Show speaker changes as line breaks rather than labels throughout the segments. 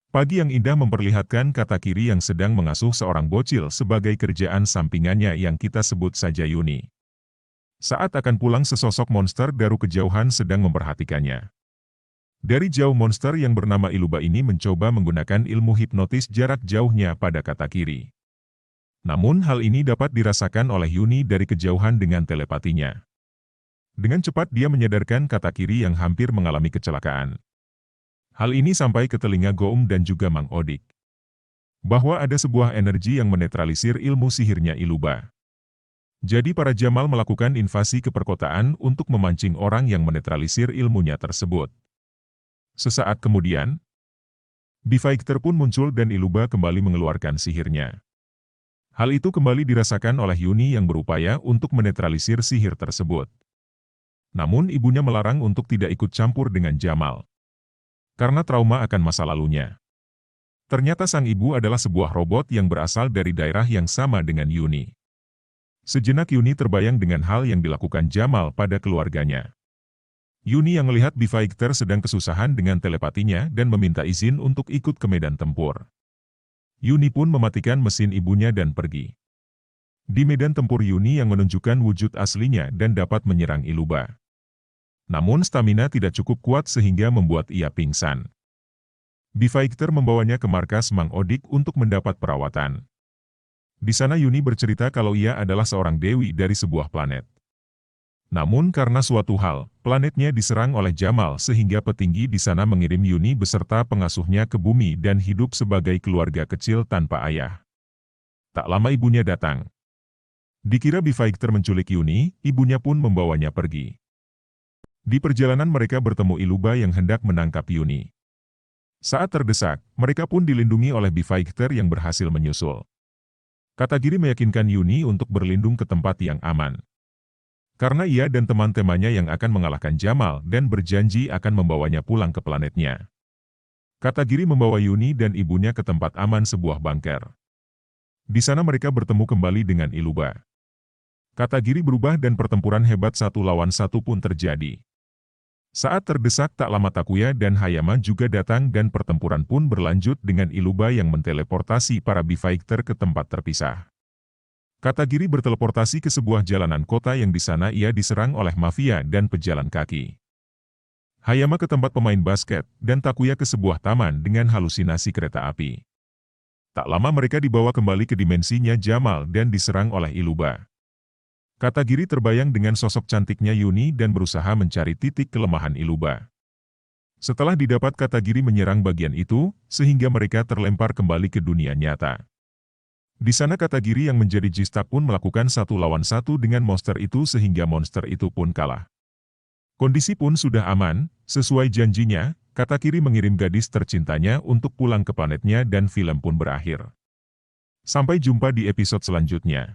Pagi yang indah memperlihatkan Katakiri yang sedang mengasuh seorang bocil sebagai kerjaan sampingannya yang kita sebut saja Yuni. Saat akan pulang sesosok monster dari kejauhan sedang memperhatikannya. Dari jauh monster yang bernama Iluba ini mencoba menggunakan ilmu hipnotis jarak jauhnya pada Katakiri. Namun hal ini dapat dirasakan oleh Yuni dari kejauhan dengan telepatinya. Dengan cepat dia menyadarkan Katakiri yang hampir mengalami kecelakaan. Hal ini sampai ke telinga Goum dan juga Mang Odik. Bahwa ada sebuah energi yang menetralisir ilmu sihirnya Iluba. Jadi para Jamal melakukan invasi ke perkotaan untuk memancing orang yang menetralisir ilmunya tersebut. Sesaat kemudian, Bifigter pun muncul dan Iluba kembali mengeluarkan sihirnya. Hal itu kembali dirasakan oleh Yuni yang berupaya untuk menetralisir sihir tersebut. Namun ibunya melarang untuk tidak ikut campur dengan Jamal. Karena trauma akan masa lalunya. Ternyata sang ibu adalah sebuah robot yang berasal dari daerah yang sama dengan Yuni. Sejenak Yuni terbayang dengan hal yang dilakukan Jamal pada keluarganya. Yuni yang melihat Bifigter sedang kesusahan dengan telepatinya dan meminta izin untuk ikut ke medan tempur. Yuni pun mematikan mesin ibunya dan pergi. Di medan tempur Yuni yang menunjukkan wujud aslinya dan dapat menyerang Iluba. Namun stamina tidak cukup kuat sehingga membuat ia pingsan. Bifigter membawanya ke markas Mang Odik untuk mendapat perawatan. Di sana Yuni bercerita kalau ia adalah seorang dewi dari sebuah planet. Namun karena suatu hal, planetnya diserang oleh Jamal sehingga petinggi di sana mengirim Yuni beserta pengasuhnya ke bumi dan hidup sebagai keluarga kecil tanpa ayah. Tak lama ibunya datang. Dikira Bifigter menculik Yuni, ibunya pun membawanya pergi. Di perjalanan mereka bertemu Iluba yang hendak menangkap Yuni. Saat terdesak, mereka pun dilindungi oleh Bifigter yang berhasil menyusul. Katagiri meyakinkan Yuni untuk berlindung ke tempat yang aman. Karena ia dan teman-temannya yang akan mengalahkan Jamal dan berjanji akan membawanya pulang ke planetnya. Katagiri membawa Yuni dan ibunya ke tempat aman sebuah bunker. Di sana mereka bertemu kembali dengan Iluba. Katagiri berubah dan pertempuran hebat satu lawan satu pun terjadi. Saat terdesak tak lama Takuya dan Hayama juga datang dan pertempuran pun berlanjut dengan Iluba yang menteleportasi para Bifigter ke tempat terpisah. Katagiri berteleportasi ke sebuah jalanan kota yang di sana ia diserang oleh mafia dan pejalan kaki. Hayama ke tempat pemain basket dan Takuya ke sebuah taman dengan halusinasi kereta api. Tak lama mereka dibawa kembali ke dimensinya Jamal dan diserang oleh Iluba. Katagiri terbayang dengan sosok cantiknya Yuni dan berusaha mencari titik kelemahan Iluba. Setelah didapat Katagiri menyerang bagian itu, sehingga mereka terlempar kembali ke dunia nyata. Di sana Katagiri yang menjadi Jista pun melakukan 1 lawan 1 dengan monster itu sehingga monster itu pun kalah. Kondisi pun sudah aman, sesuai janjinya, Katagiri mengirim gadis tercintanya untuk pulang ke planetnya dan film pun berakhir. Sampai jumpa di episode selanjutnya.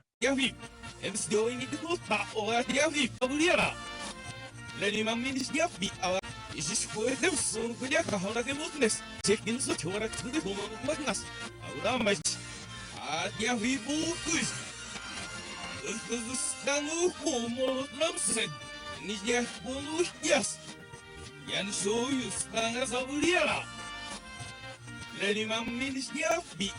Yan soyu stanga zabuliera. Leni mamminis dia bi